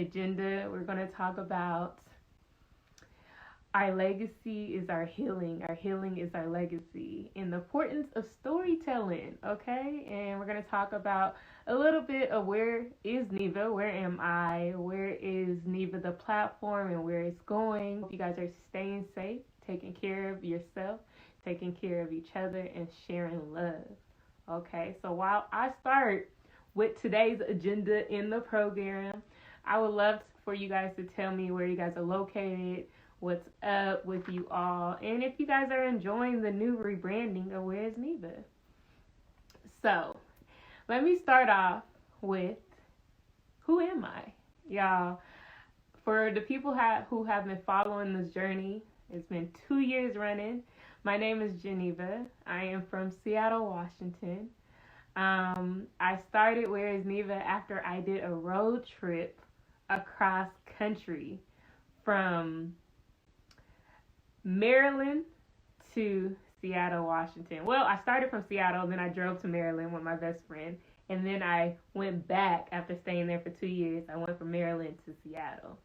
agenda. We're going to talk about our legacy is our healing. Our healing is our legacy. And the importance of storytelling, okay? And we're going to talk about a little bit of where is Neva? Where am I? Where is Neva the platform and where it's going? Hope you guys are staying safe, taking care of yourself, taking care of each other, and sharing love. Okay, so while I start with today's agenda in the program, I would love for you guys to tell me where you guys are located, what's up with you all, and if you guys are enjoying the new rebranding of Where's Neva. So, let me start off with who am I? Y'all, for the people who have been following this journey, it's been 2 years running. My name is Jeneva. I am from Seattle, Washington. I started Where is Neva after I did a road trip across country from Maryland to Seattle, Washington. Well, I started from Seattle, then I drove to Maryland with my best friend, and then I went back after staying there for 2 years. I went from Maryland to Seattle,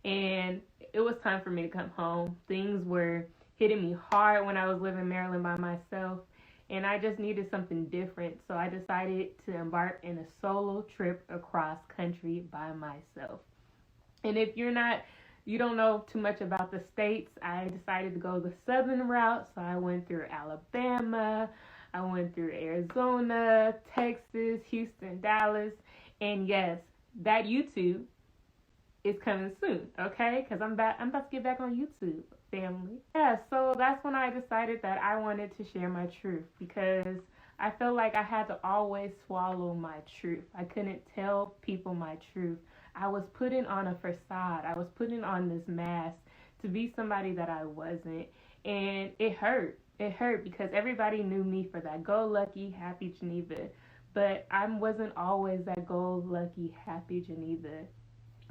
and it was time for me to come home. Things were hitting me hard when I was living in Maryland by myself, and I just needed something different, so I decided to embark in a solo trip across country by myself. And if you don't know too much about the states, I decided to go the southern route. So I went through Alabama, I went through Arizona, Texas, Houston, Dallas. And yes, that YouTube is coming soon, okay? Because I'm about to get back on YouTube, family. Yeah, so that's when I decided that I wanted to share my truth, because I felt like I had to always swallow my truth. I couldn't tell people my truth. I was putting on a facade. I was putting on this mask to be somebody that I wasn't. And it hurt. It hurt because everybody knew me for that go-lucky, happy Jeneva. But I wasn't always that go-lucky, happy Jeneva.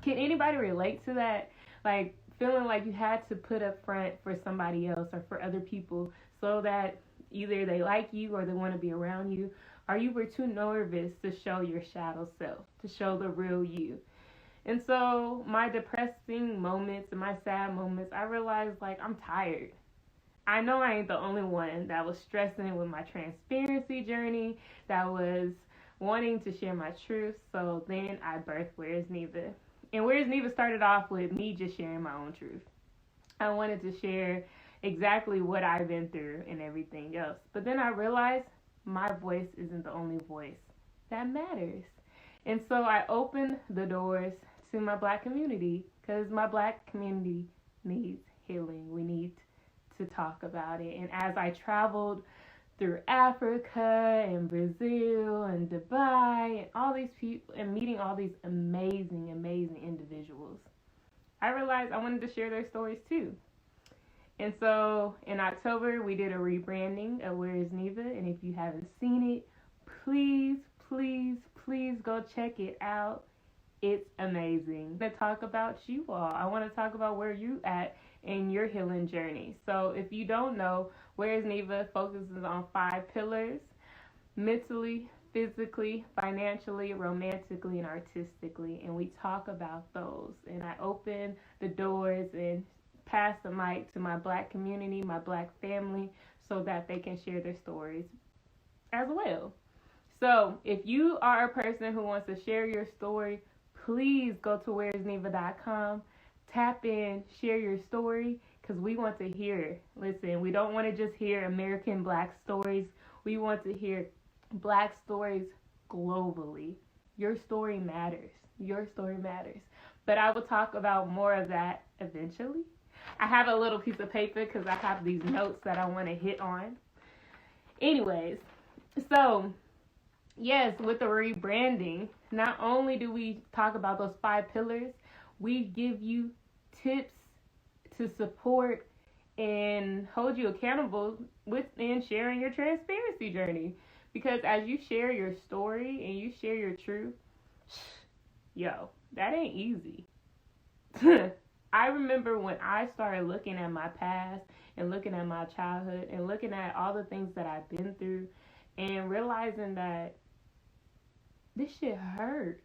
Can anybody relate to that? Like, feeling like you had to put up front for somebody else or for other people so that either they like you or they want to be around you, or you were too nervous to show your shadow self, to show the real you. And so my depressing moments and my sad moments, I realized, like, I'm tired. I know I ain't the only one that was stressing with my transparency journey, that was wanting to share my truth. So then I birthed Where's Neva. And Where's Neva started off with me just sharing my own truth. I wanted to share exactly what I've been through and everything else. But then I realized my voice isn't the only voice that matters. And so I opened the doors to my Black community, because my Black community needs healing. We need to talk about it. And as I traveled through Africa and Brazil and Dubai and all these people and meeting all these amazing, amazing individuals, I realized I wanted to share their stories too. And so in October, we did a rebranding of Where is Neva. And if you haven't seen it, please, please, please go check it out. It's amazing. I want to talk about you all. I want to talk about where you at in your healing journey. So if you don't know, Where is Neva focuses on 5 pillars: mentally, physically, financially, romantically, and artistically. And we talk about those. And I open the doors and pass the mic to my Black community, my Black family, so that they can share their stories as well. So if you are a person who wants to share your story, please go to whereisneva.com, tap in, share your story, because we want to hear. Listen, we don't want to just hear American Black stories. We want to hear Black stories globally. Your story matters. Your story matters. But I will talk about more of that eventually. I have a little piece of paper because I have these notes that I want to hit on. Anyways, so yes, with the rebranding, not only do we talk about those 5 pillars, we give you tips to support and hold you accountable within sharing your transparency journey. Because as you share your story and you share your truth, yo, that ain't easy. I remember when I started looking at my past and looking at my childhood and looking at all the things that I've been through and realizing that this shit hurts.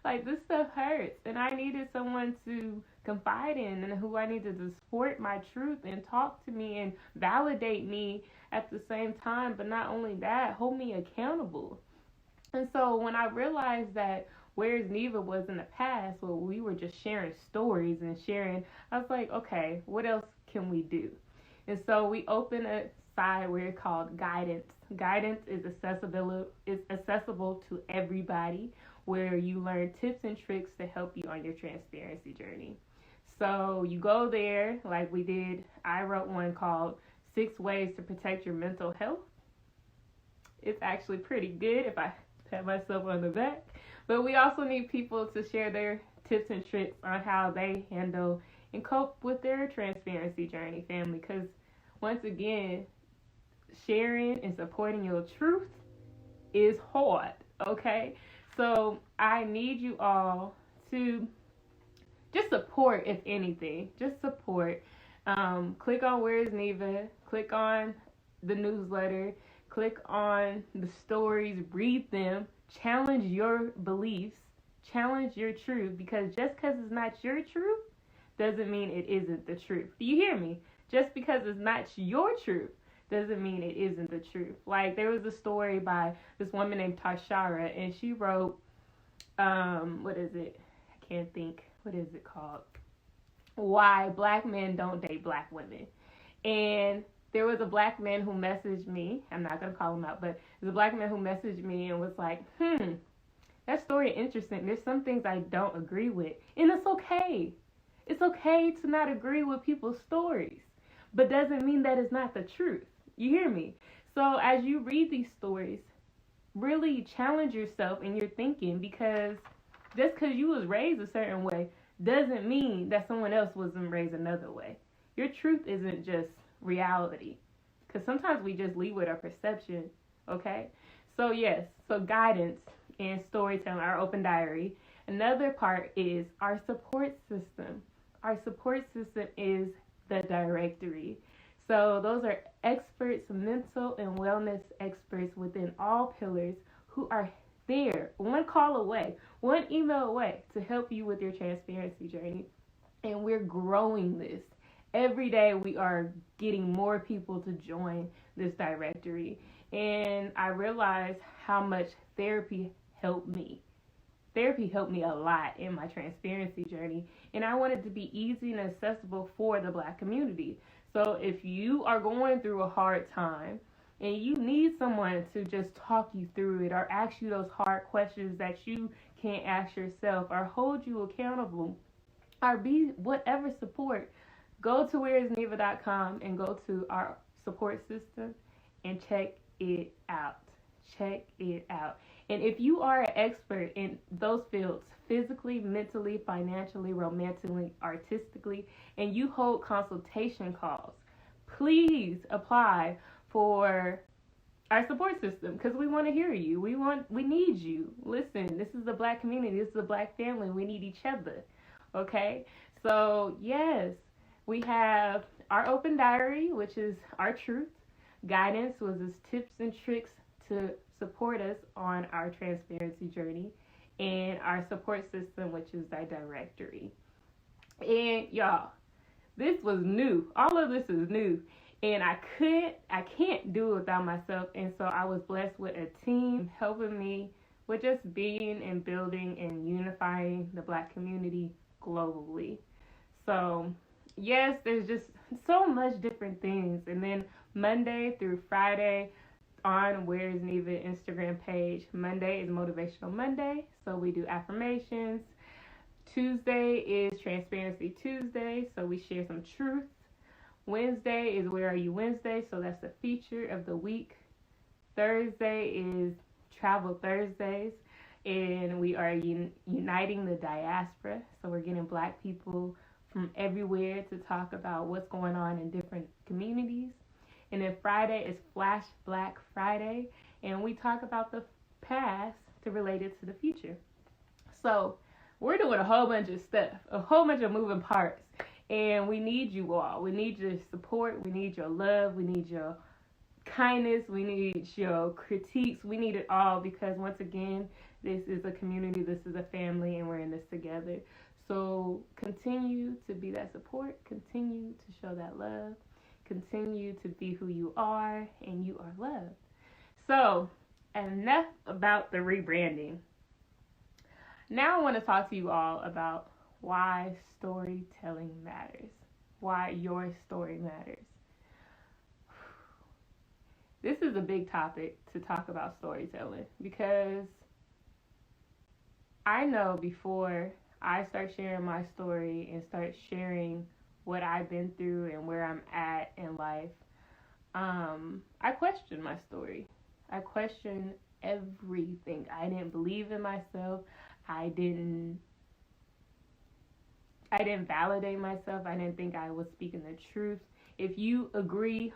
Like, this stuff hurts. And I needed someone to confide in and who I needed to support my truth and talk to me and validate me at the same time. But not only that, hold me accountable. And so when I realized that whereas Neva was in the past, where we were just sharing stories and sharing, I was like, okay, what else can we do? And so we opened a side where it's called Guidance. Guidance is accessible to everybody, where you learn tips and tricks to help you on your transparency journey. So you go there like we did. I wrote one called 6 Ways to Protect Your Mental Health. It's actually pretty good if I pat myself on the back. But we also need people to share their tips and tricks on how they handle and cope with their transparency journey, family. Because once again, sharing and supporting your truth is hard, okay? So I need you all to just support, if anything. Just support. Click on Where's Neva. Click on the newsletter. Click on the stories. Read them. Challenge your beliefs. Challenge your truth. Because just because it's not your truth doesn't mean it isn't the truth. Do you hear me? Just because it's not your truth doesn't mean it isn't the truth. Like, there was a story by this woman named Tashara, and she wrote, what is it? I can't think. What is it called? Why Black Men Don't Date Black Women. And there was a Black man who messaged me. I'm not going to call him out, but there's a Black man who messaged me and was like, that story is interesting. There's some things I don't agree with. And it's okay. It's okay to not agree with people's stories, but doesn't mean that it's not the truth. You hear me? So as you read these stories, really challenge yourself in your thinking, because just because you was raised a certain way doesn't mean that someone else wasn't raised another way. Your truth isn't just reality, because sometimes we just lead with our perception, okay? So yes, so guidance and storytelling, our open diary. Another part is our support system. Our support system is the directory. So those are experts, mental and wellness experts within all pillars who are there, one call away, one email away to help you with your transparency journey. And we're growing this. Every day we are getting more people to join this directory. And I realized how much therapy helped me. Therapy helped me a lot in my transparency journey, and I want it to be easy and accessible for the Black community. So if you are going through a hard time and you need someone to just talk you through it or ask you those hard questions that you can't ask yourself or hold you accountable or be whatever support, go to whereisneva.com and go to our support system and check it out. Check it out. And if you are an expert in those fields, physically, mentally, financially, romantically, artistically, and you hold consultation calls, please apply for our support system, because we want to hear you. We need you. Listen, this is the Black community. This is a Black family. We need each other. Okay? So, yes, we have our open diary, which is our truth. Guidance was his tips and tricks to support us on our transparency journey, and our support system, which is our directory. And y'all, this was new. All of this is new, and I can't do it without myself. And so I was blessed with a team helping me with just being and building and unifying the Black community globally. So yes, there's just so much different things. And then Monday through Friday on Where's Neva Instagram page, Monday is Motivational Monday, so we do affirmations. Tuesday is Transparency Tuesday, so we share some truth. Wednesday is Where Are You Wednesday, so that's the feature of the week. Thursday is Travel Thursdays, and we are uniting the diaspora, so we're getting Black people from everywhere to talk about what's going on in different communities. And then Friday is Flash Black Friday, and we talk about the past to relate it to the future. So we're doing a whole bunch of stuff, a whole bunch of moving parts, and we need you all. We need your support. We need your love. We need your kindness, we need your critiques, we need it all, because once again, this is a community, this is a family, and we're in this together. So continue to be that support, continue to show that love, continue to be who you are, and you are loved. So enough about the rebranding. Now I want to talk to you all about why storytelling matters, why your story matters. This is a big topic to talk about storytelling, because I know before I start sharing my story and start sharing what I've been through and where I'm at in life, I questioned my story. I questioned everything. I didn't believe in myself. I didn't validate myself. I didn't think I was speaking the truth. If you agree,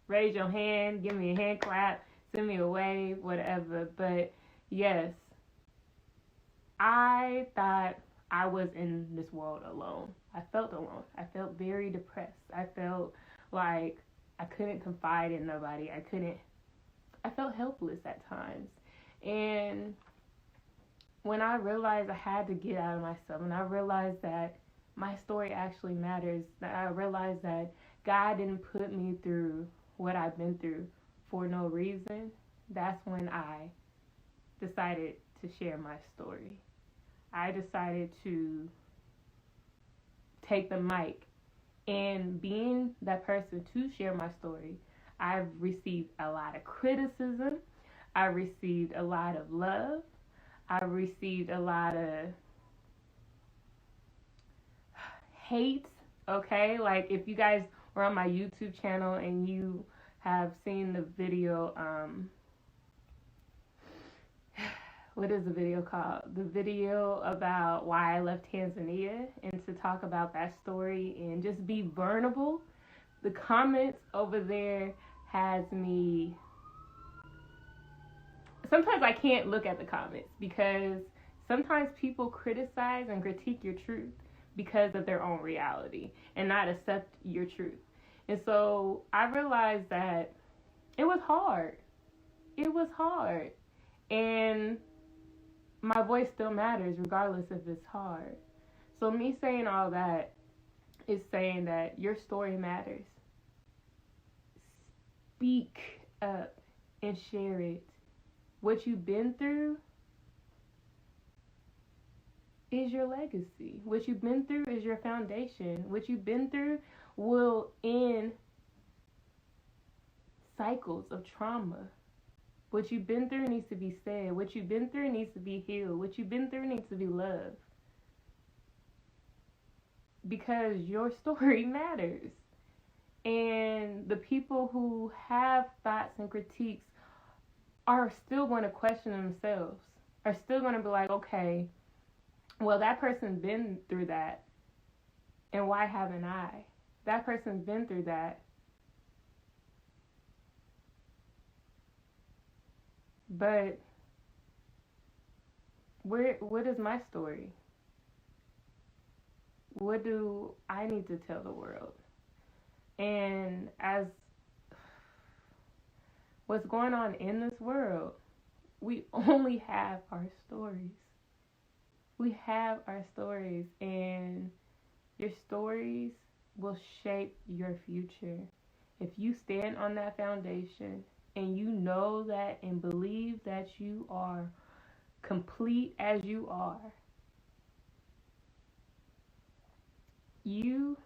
raise your hand, give me a hand clap, send me a wave, whatever. But yes, I thought I was in this world alone. I felt alone. I felt very depressed. I felt like I couldn't confide in nobody. I felt helpless at times. And when I realized I had to get out of myself, and I realized that my story actually matters, that I realized that God didn't put me through what I've been through for no reason, that's when I decided to share my story. I decided to take the mic, and being that person to share my story, I've received a lot of criticism. I received a lot of love. I received a lot of hate, okay? Like, if you guys were on my YouTube channel and you have seen the video, what is the video called? The video about why I left Tanzania, and to talk about that story and just be vulnerable. The comments over there has me... Sometimes I can't look at the comments, because sometimes people criticize and critique your truth because of their own reality and not accept your truth. And so I realized that it was hard. It was hard. And my voice still matters regardless if it's hard. So me saying all that is saying that your story matters. Speak up and share it. What you've been through is your legacy. What you've been through is your foundation. What you've been through will end cycles of trauma. What you've been through needs to be said. What you've been through needs to be healed. What you've been through needs to be loved. Because your story matters. And the people who have thoughts and critiques are still going to question themselves. Are still going to be like, okay, well, that person's been through that, and why haven't I? That person's been through that. But what is my story? What do I need to tell the world? And as what's going on in this world, we only have our stories. We have our stories, and your stories will shape your future. If you stand on that foundation and you know that and believe that you are complete as you are, you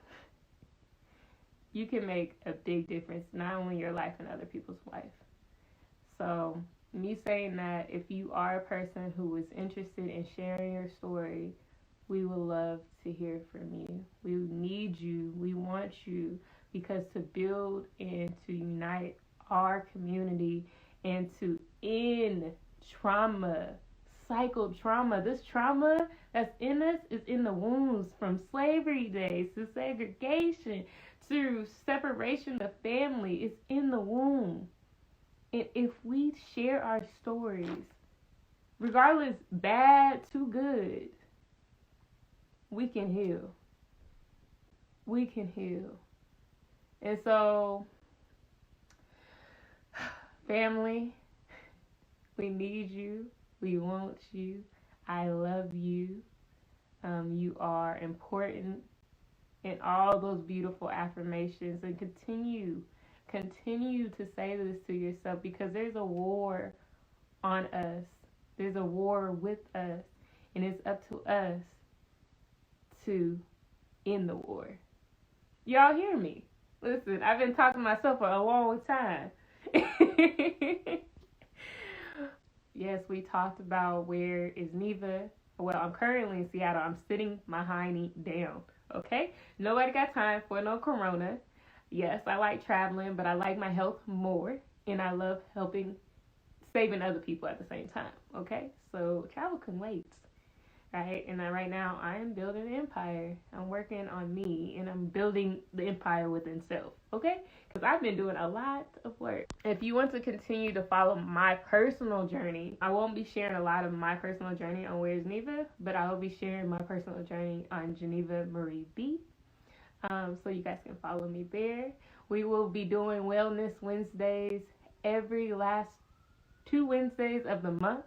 can make a big difference, not only in your life and other people's life. So me saying that, if you are a person who is interested in sharing your story, we would love to hear from you. We need you. We want you, because to build and to unite our community and to end trauma, cycle trauma. This trauma that's in us is in the wombs, from slavery days to segregation to separation of family. It's in the womb. And if we share our stories, regardless, bad to good, we can heal. We can heal. And so Family, we need you. We want you. I love you. You are important in all those beautiful affirmations, and continue to say this to yourself, because there's a war on us. There's a war with us, and it's up to us to end the war. Y'all hear me? Listen, I've been talking to myself for a long time. Yes, we talked about where is Neva. Well, I'm currently in Seattle. I'm sitting my hiney down. Okay? Nobody got time for no corona. Yes, I like traveling, but I like my health more. And I love helping, saving other people at the same time. Okay? So travel can wait. Right? And right now, I am building an empire. I'm working on me, and I'm building the empire within self. Okay? Because I've been doing a lot of work. If you want to continue to follow my personal journey, I won't be sharing a lot of my personal journey on Where's Neva, but I will be sharing my personal journey on Jeneva Marie B. So you guys can follow me there. We will be doing Wellness Wednesdays every last 2 Wednesdays of the month.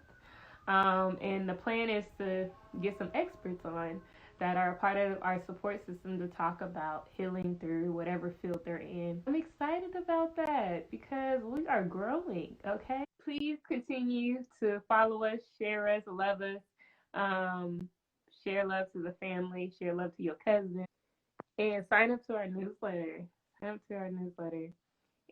And the plan is to get some experts on that are a part of our support system to talk about healing through whatever field they're in. I'm excited about that because we are growing, okay? Please continue to follow us, share us, love us, um, share love to the family, share love to your cousins, and sign up to our newsletter. Sign up to our newsletter.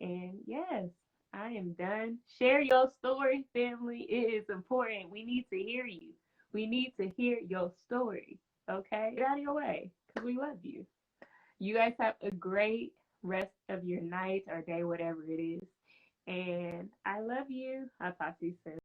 And yes, I am done. Share your story, family. It is important. We need to hear you. We need to hear your story. Okay? Get out of your way because we love you. You guys have a great rest of your night or day, whatever it is. And I love you. I'll talk to you soon.